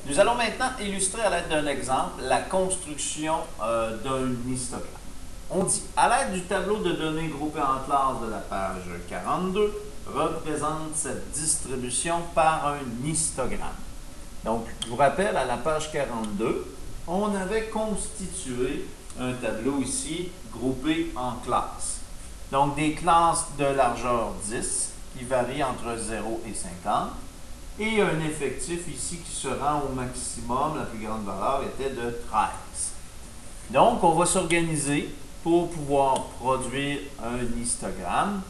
Nous allons maintenant illustrer à l'aide d'un exemple la construction d'un histogramme. On dit, à l'aide du tableau de données groupé en classes de la page 42, représente cette distribution par un histogramme. Donc, je vous rappelle, à la page 42, on avait constitué un tableau ici groupé en classes. Donc, des classes de largeur 10 qui varient entre 0 et 50 et un effectif ici qui se rend au maximum, la plus grande valeur était de 13. Donc, on va s'organiser pour pouvoir produire un histogramme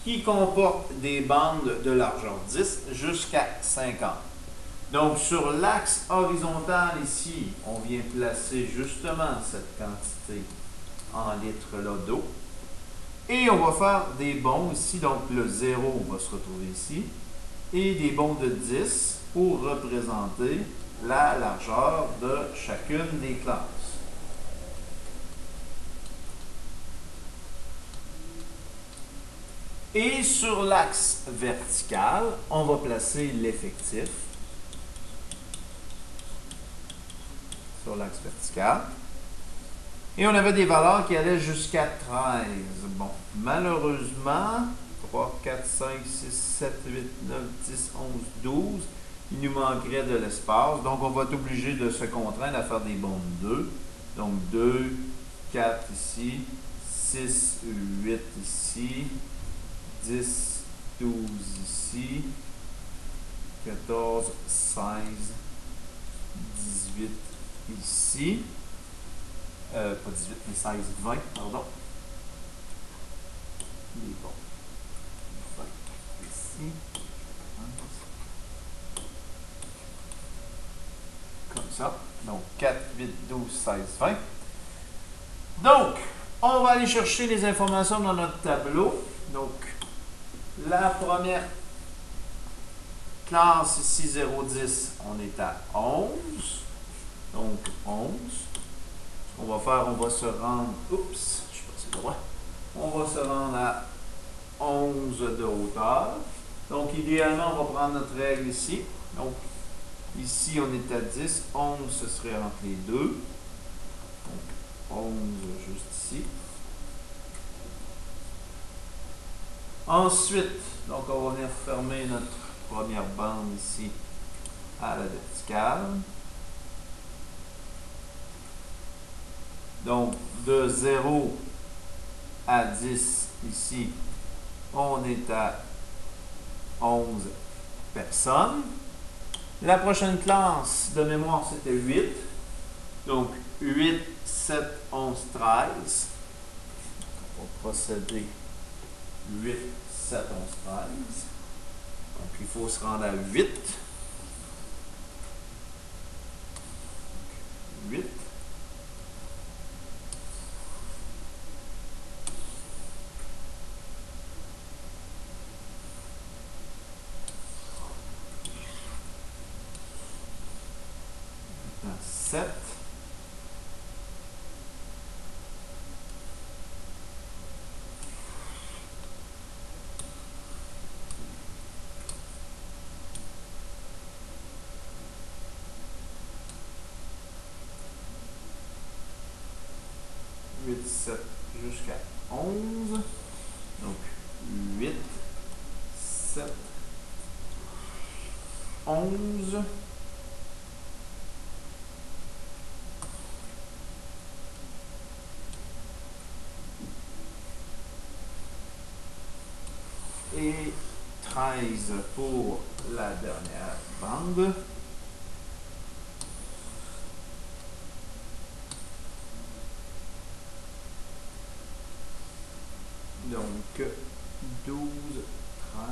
qui comporte des bandes de largeur 10 jusqu'à 50. Donc, sur l'axe horizontal ici, on vient placer justement cette quantité en litres là d'eau. Et on va faire des bonds ici, donc le 0 va se retrouver ici, et des bonds de 10 pour représenter la largeur de chacune des classes. Et sur l'axe vertical, on va placer l'effectif. Sur l'axe vertical. Et on avait des valeurs qui allaient jusqu'à 13. Bon, malheureusement, 3, 4, 5, 6, 7, 8, 9, 10, 11, 12, il nous manquerait de l'espace. Donc, on va être obligé de se contraindre à faire des bonds de 2. Donc, 2, 4 ici, 6, 8 ici, 10, 12 ici, 14, 16, 18 ici, pas 18, mais 16, 20, pardon. Il est bon. 20 ici. Comme ça. Donc, 4, 8, 12, 16, 20. Donc, on va aller chercher les informations dans notre tableau. Donc, la première classe ici, 0,10, on est à 11. Donc, 11. Ce qu'on va faire, on va se rendre, oups, je suis passé droit. On va se rendre à 11 de hauteur. Donc, idéalement, on va prendre notre règle ici. Donc, ici, on est à 10. 11, ce serait entre les deux. Donc, 11 juste ici. Ensuite, donc on va venir fermer notre première bande ici à la verticale. Donc, de 0 à 10 ici, on est à 11 personnes. La prochaine classe de mémoire, c'était 8. Donc, 8, 7, 11, 13. On va procéder 8, 7, 11, 13. Donc, il faut se rendre à 8. 8. Maintenant, 7. 8, 7 jusqu'à 11. Donc, 8, 7, 11. Et 13 pour la dernière bande. Donc, 12, 13.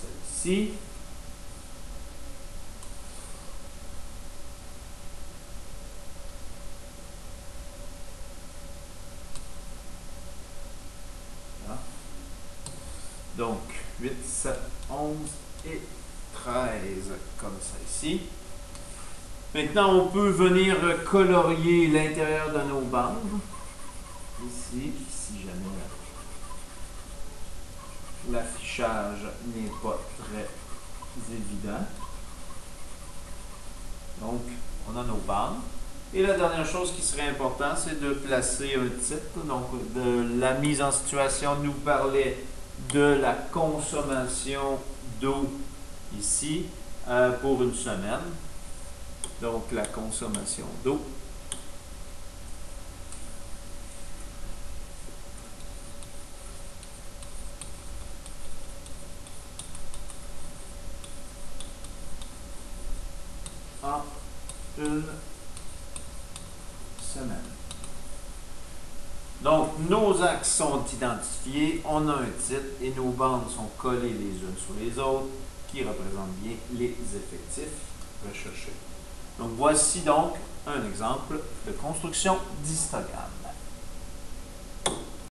Celle-ci. Voilà. Donc, 8, 7, 11 et 13, comme ça ici. Maintenant, on peut venir colorier l'intérieur de nos bandes. Ici, si jamais l'affichage n'est pas très évident. Donc, on a nos bandes. Et la dernière chose qui serait importante, c'est de placer un titre. Donc, de la mise en situation nous parlait de la consommation d'eau ici pour une semaine. Donc, la consommation d'eau. En une semaine. Donc, nos axes sont identifiés, on a un titre et nos bandes sont collées les unes sur les autres qui représentent bien les effectifs recherchés. Donc, voici donc un exemple de construction d'histogramme.